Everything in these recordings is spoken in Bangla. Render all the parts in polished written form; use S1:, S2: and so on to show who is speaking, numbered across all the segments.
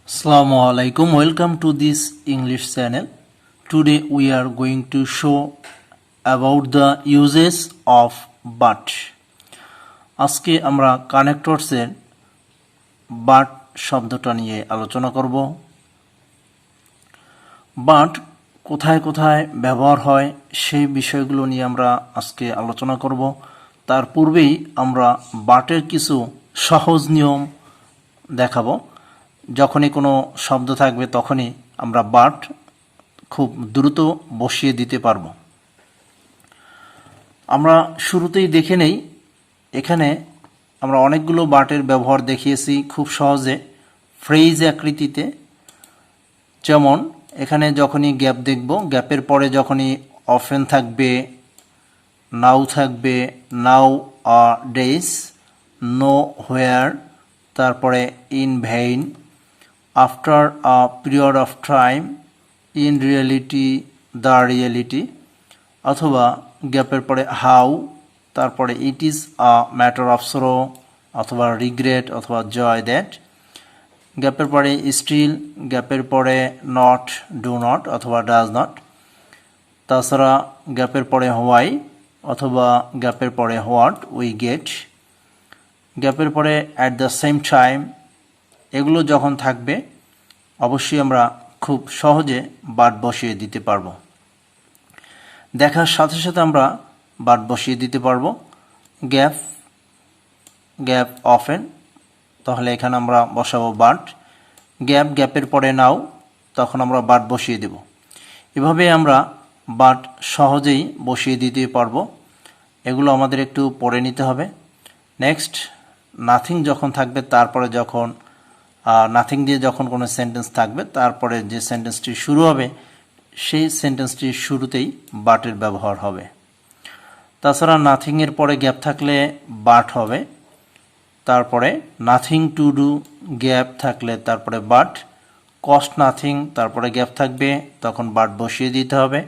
S1: Assalamu alaikum. Welcome to this English channel. Today we are going to show about the uses of but. আজকে আমরা কানেক্টরসের but শব্দটা নিয়ে আলোচনা করব। but কোথায় কোথায় ব্যবহার হয় সেই বিষয়গুলো নিয়ে আমরা আজকে আলোচনা করব। তার পূর্বেই আমরা বাটের কিছু সহজ নিয়ম দেখাবো। যখনই কোনো শব্দ থাকবে তখনই আমরা বাট খুব দ্রুত বসিয়ে দিতে পারবো। আমরা শুরুতেই দেখে নেই, এখানে আমরা অনেকগুলো বাটের ব্যবহার দেখিয়েছি খুব সহজে ফ্রেজ আকৃতিতে। যেমন এখানে যখনই গ্যাপ দেখব, গ্যাপের পরে যখনই অফেন থাকবে, নাও থাকবে, নাও ডেজ, নো হোয়ার, তারপরে in vein, after a period of time, in reality, the reality, অথবা গ্যাপের পরে হাউ, তারপরে it is a matter of sorrow, অথবা রিগ্রেট, অথবা জয় দ্যাট, গ্যাপের পরে স্টিল, গ্যাপের পরে নট, ডু নট, অথবা ডাজ নট, তাছাড়া গ্যাপের পরে হোয়াই, অথবা গ্যাপের পরে হোয়াট উই গেট, গ্যাপের পরে অ্যাট দ্য সেম টাইম। এগুলো যখন থাকবে অবশ্যই আমরা খুব সহজে বাট বসিয়ে দিতে পারবো। দেখার সাথে সাথে আমরা বাট বসিয়ে দিতে পারবো। গ্যাপ, গ্যাপ অফেন, তাহলে এখানে আমরা বসাবো বাট। গ্যাপ, গ্যাপের পরে নাও, তখন আমরা বাট বসিয়ে দেব। এভাবে আমরা বাট সহজেই বসিয়ে দিতে পারবো। এগুলো আমাদের একটু পড়ে নিতে হবে। নেক্সট, নাথিং যখন থাকবে, তারপরে যখন নাথিং দিয়ে যখন কোনো সেন্টেন্স থাকবে, তারপরে যে সেন্টেন্সটি শুরু হবে সেই সেন্টেন্সটির শুরুতেই বাটের ব্যবহার হবে। তাছাড়া নাথিংয়ের পরে গ্যাপ থাকলে বাট হবে। তারপরে নাথিং টু ডু, গ্যাপ থাকলে তারপরে বাট। কস্ট নাথিং, তারপরে গ্যাপ থাকবে, তখন বাট বসিয়ে দিতে হবে।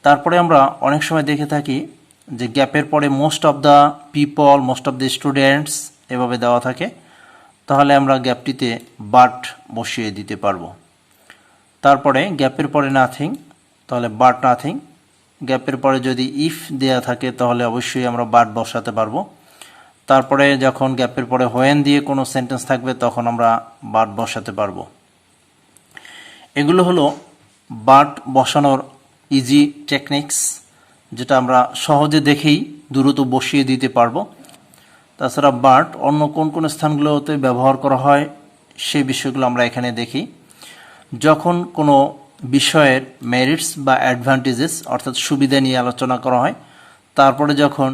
S1: তারপরে আমরা অনেক সময় দেখে থাকি যে গ্যাপের পরে most of the people, most of the students এভাবে দেওয়া থাকে, তাহলে আমরা গ্যাপটিতে বাট বসিয়ে দিতে পারবো। তারপরে গ্যাপের পরে নাথিং, তাহলে বাট নাথিং। গ্যাপের পরে যদি ইফ দেয়া থাকে তাহলে অবশ্যই আমরা বাট বসাতে পারবো। তারপরে যখন গ্যাপের পরে হোয়েন দিয়ে কোনো সেন্টেন্স থাকবে তখন আমরা বাট বসাতে পারবো। এগুলো হলো বাট বসানোর ইজি টেকনিক্স, যেটা আমরা সহজে দেখেই দ্রুত বসিয়ে দিতে পারবো। তাছাড়া বাট অন্য কোন কোন স্থানগুলোতে ব্যবহার করা হয় সেই বিষয়গুলো আমরা এখানে দেখি। যখন কোনো বিষয়ের মেরিটস বা অ্যাডভান্টেজেস অর্থাৎ সুবিধা নিয়ে আলোচনা করা হয়, তারপরে যখন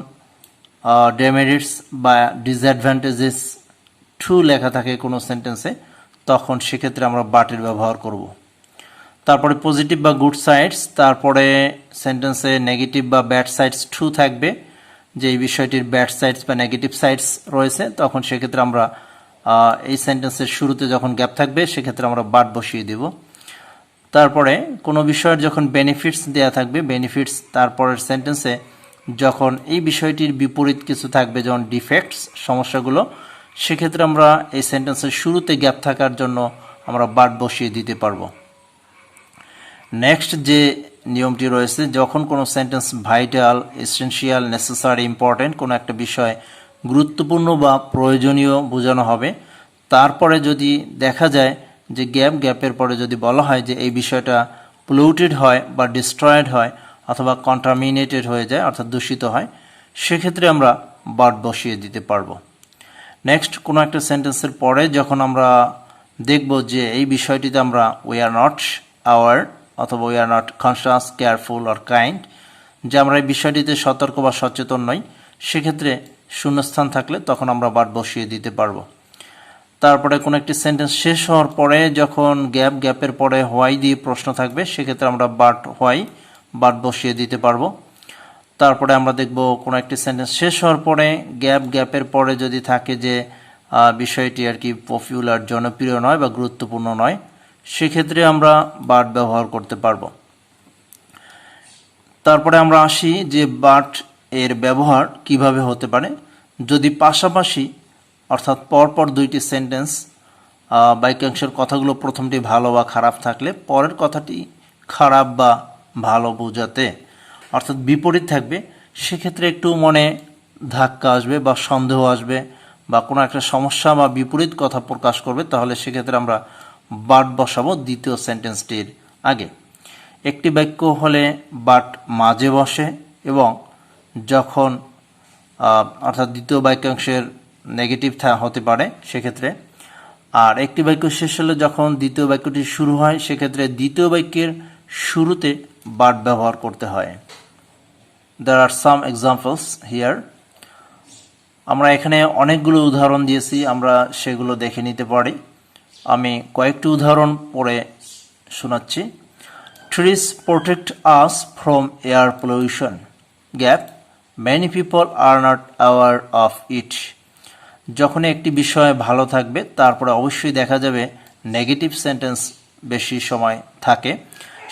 S1: ডেমেরিটস বা ডিসঅ্যাডভান্টেজেস টু লেখা থাকে কোনো সেন্টেন্সে, তখন সেক্ষেত্রে আমরা বাটের ব্যবহার করব। তারপরে পজিটিভ বা গুড সাইডস, তারপরে সেন্টেন্সে নেগেটিভ বা ব্যাড সাইডস টু থাকবে, যে এই বিষয়টির ব্যাড সাইডস বা নেগেটিভ সাইডস রয়েছে, তখন সেক্ষেত্রে আমরা এই সেন্টেন্সের শুরুতে যখন গ্যাপ থাকবে সেক্ষেত্রে আমরা বাট বসিয়ে দেব। তারপরে কোনো বিষয়ের যখন বেনিফিটস দেয়া থাকবে, বেনিফিটস তারপরের সেন্টেন্সে যখন এই বিষয়টির বিপরীত কিছু থাকবে, যেমন ডিফেক্টস, সমস্যাগুলো, সেক্ষেত্রে আমরা এই সেন্টেন্সের শুরুতে গ্যাপ থাকার জন্য আমরা বাট বসিয়ে দিতে পারবো। নেক্সট যে নিয়মটি রয়েছে, যখন কোনো sentence vital, essential, necessary, important, কোনো একটা বিষয় গুরুত্বপূর্ণ বা প্রয়োজনীয় বোঝানো হবে, তারপরে যদি দেখা যায় যে গ্যাপের পরে যদি বলা হয় যে এই বিষয়টা পলিউটেড হয় বা ডিস্ট্রয়েড হয় অথবা কন্টামিনেটেড হয়ে যায় অর্থাৎ দূষিত হয়, সেক্ষেত্রে আমরা বাট বসিয়ে দিতে পারবো। নেক্সট, কোনো একটা সেন্টেন্সের পরে যখন আমরা দেখব যে এই বিষয়টিতে আমরা উই আর নট আওয়ার অথবা we are not conscious, careful or kind, যে আমরা এই বিষয়টিতে সতর্ক বা সচেতন নই, সেক্ষেত্রে শূন্যস্থান থাকলে তখন আমরা বাট বসিয়ে দিতে পারবো। তারপরে কোনো একটি সেন্টেন্স শেষ হওয়ার পরে যখন গ্যাপের পরে হোয়াই দিয়ে প্রশ্ন থাকবে, সেক্ষেত্রে আমরা বাট বসিয়ে দিতে পারবো। তারপরে আমরা দেখব কোনো একটি সেন্টেন্স শেষ হওয়ার পরে গ্যাপের পরে যদি থাকে যে বিষয়টি আর কি পপুলার, জনপ্রিয় নয় বা গুরুত্বপূর্ণ নয়, সেক্ষেত্রে আমরা বাট ব্যবহার করতে পারবো। তারপরে আমরা আসি যে বাট এর ব্যবহার কিভাবে হতে পারে। যদি পাশাপাশি অর্থাৎ পরপর দুইটি সেন্টেন্স বাক্যাংশের কথাগুলো প্রথমটি ভালো বা খারাপ থাকলে পরের কথাটি খারাপ বা ভালো বোঝাতে অর্থাৎ বিপরীত থাকবে, সেক্ষেত্রে একটু মনে ধাক্কা আসবে বা সন্দেহ আসবে বা কোনো একটা সমস্যা বা বিপরীত কথা প্রকাশ করবে, তাহলে সেক্ষেত্রে আমরা বাট বসাবো দ্বিতীয় সেন্টেন্সটির আগে। একটি বাক্য হলে বাট মাঝে বসে এবং যখন অর্থাৎ দ্বিতীয় বাক্যাংশের নেগেটিভ হতে পারে সেক্ষেত্রে, আর একটি বাক্য শেষ হলে যখন দ্বিতীয় বাক্যটি শুরু হয় সেক্ষেত্রে দ্বিতীয় বাক্যের শুরুতে বাট ব্যবহার করতে হয়। There are some examples here. আমরা এখানে অনেকগুলো উদাহরণ দিয়েছি, আমরা সেগুলো দেখে নিতে পারি। আমি কয়েকটি উদাহরণ পড়ে শোনাচ্ছি। Trees protect us from air pollution. Gap. Many people are not aware of it. যখন একটি বিষয় ভালো থাকবে তারপরে অবশ্যই দেখা যাবে নেগেটিভ সেন্টেন্স বেশি সময় থাকে,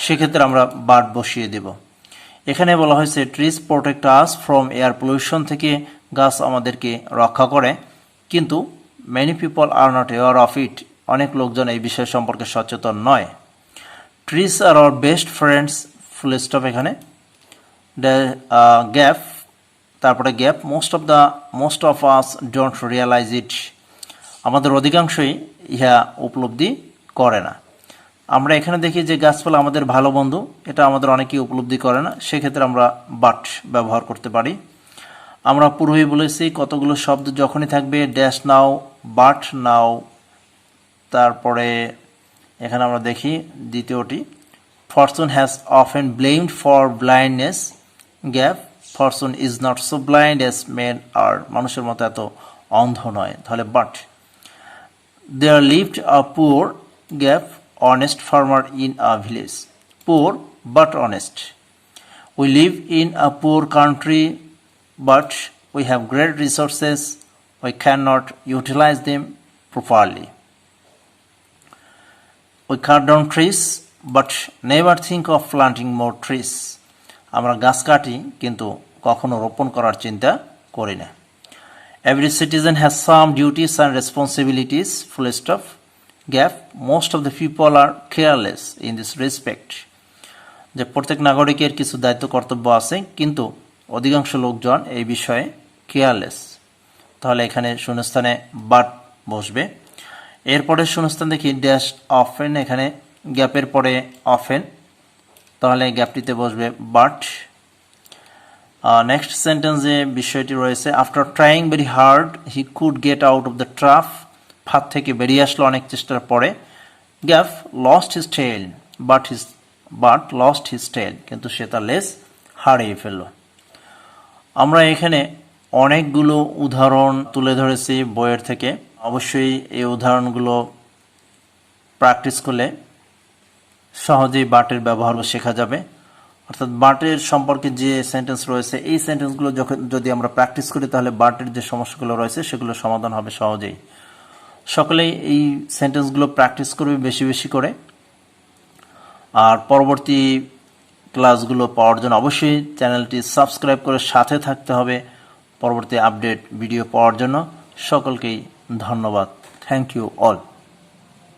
S1: সেক্ষেত্রে আমরা বাট বসিয়ে দেব। এখানে বলা হয়েছে trees protect us from air pollution, থেকে গাছ আমাদেরকে রক্ষা করে, কিন্তু many people are not aware of it, অনেক লোকজন এই বিষয় সম্পর্কে সচেতন নয়। Trees are our best friends, full stop এখানে, গ্যাপ, তারপরে gap, most of us don't realise it, আমাদের অধিকাংশই ইহা উপলব্ধি করে না। আমরা এখানে দেখি যে গাছপালা আমাদের ভালো বন্ধু, এটা আমাদের অনেকেই উপলব্ধি করে না, সেক্ষেত্রে আমরা বাট ব্যবহার করতে পারি। আমরা পূর্বেই বলেছি কতগুলো শব্দ যখনই থাকবে ড্যাশ নাও, বাট নাও, তারপরে এখানে আমরা দেখি দ্বিতীয়টি fortune has often blamed for blindness, gap, fortune is not so blind as men are, মানুষের মতো এত অন্ধ নয়, তাহলে but. There lived a poor, gap, honest farmer in a village, poor but honest. We live in a poor country but we have great resources, we cannot utilize them properly. We cut down trees but never think of planting more trees. আমরা গাছ কাটি কিন্তু কখনো রোপণ করার চিন্তা করি না। Every citizen has some duties and responsibilities, full stop, gap, most of the people are careless in this respect, যে প্রত্যেক নাগরিকের কিছু দায়িত্ব কর্তব্য আছে কিন্তু অধিকাংশ লোকজন এই বিষয়ে কেয়ারলেস, তাহলে এখানে শূন্যস্থানে বাট বসবে। এরপরে শূন্যস্থান দেখি ড্যাশ অফেন, এখানে গ্যাপের পরে অফেন, তাহলে গ্যাপটিতে বসবে বাট। নেক্সট সেন্টেন্সে বিষয়টি রয়েছে after trying very hard he could get out of the trough, ফাঁদ থেকে বেরিয়ে আসলো অনেক চেষ্টার পরে, gap, lost his tail but lost his tail, কিন্তু সে তার লেজ হারিয়ে ফেলল। আমরা এখানে অনেকগুলো উদাহরণ তুলে ধরেছি বইয়ের থেকে, অবশ্যই এই উদাহরণগুলো প্র্যাকটিস করলে সহজেই বাটের ব্যবহার শেখা যাবে। অর্থাৎ বাটের সম্পর্কে যে সেন্টেন্স রয়েছে এই সেন্টেন্সগুলো যদি আমরা প্র্যাকটিস করি তাহলে বাটের যে সমস্যাগুলো রয়েছে সেগুলো সমাধান হবে সহজেই। সকলেই এই সেন্টেন্সগুলো প্র্যাকটিস করবে বেশি বেশি করে, আর পরবর্তী ক্লাসগুলো পাওয়ার জন্য অবশ্যই চ্যানেলটি সাবস্ক্রাইব করে সাথে থাকতে হবে পরবর্তী আপডেট ভিডিও পাওয়ার জন্য। সকলকেই ধন্যবাদ। Thank you all.